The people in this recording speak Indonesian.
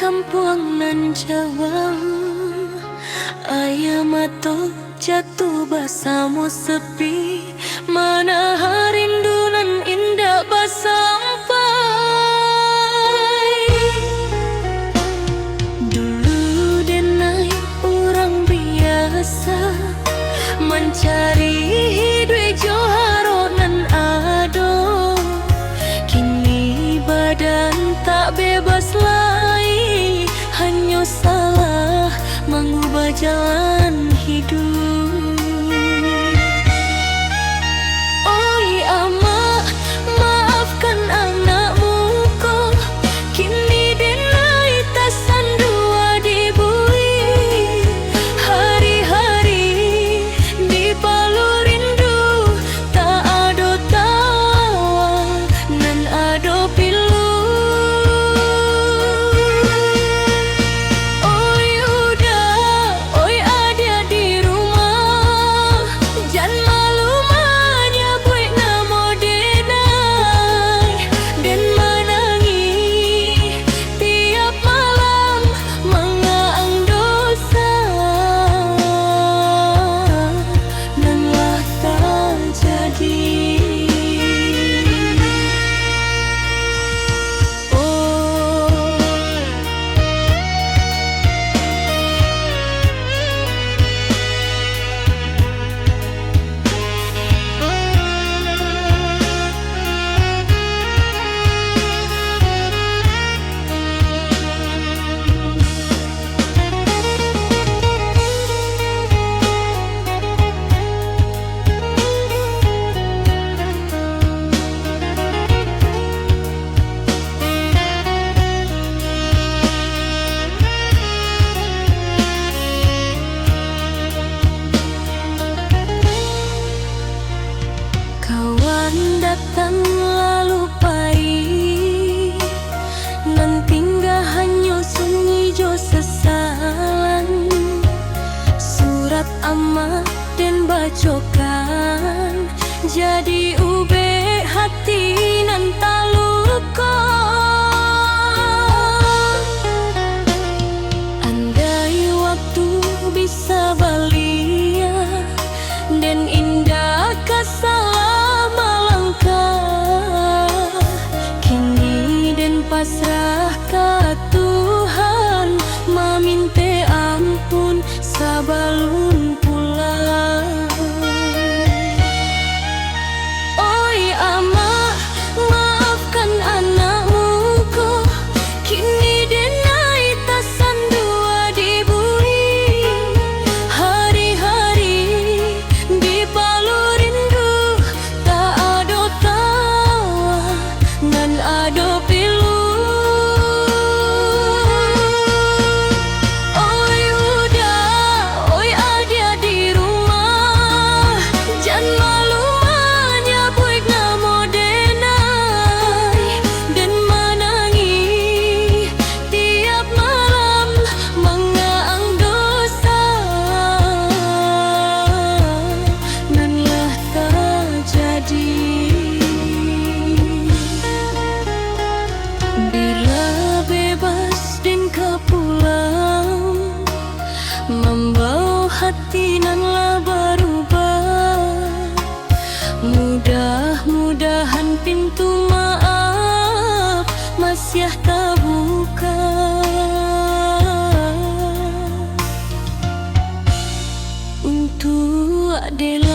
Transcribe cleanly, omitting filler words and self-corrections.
kampung nan Jawa, ayam atau jatuh basamu sepi, mana harindu nan indah basampai. Dulu denai orang biasa mencari hidup joharo nan ado, kini badan tak bebas lagi, hanya salah mengubah jalan hidup. Oi ama, maafkan anakmu ko, kini denai tasan dua dibui. Hari-hari di palu rindu, tak ada tawa nan ada pilu. Datang lalu pai, nan tinggal hanya sunyi jo sesalan. Surat amat dan bacokan, jadi ube hati nan tak luka. Andai waktu bisa balia dan indah kesalah pasrah ke Tuhan, meminta ampun sabalun pulang. Oi ama, maafkan anakmu ko, kini denai tasan dua dibui. Hari-hari di palu rindu, tak ada tawa nan ada pilu. Bila bebas dan kepulang, membawa hati nan lah berubah. Mudah-mudahan pintu maaf masih terbuka untuk Adela.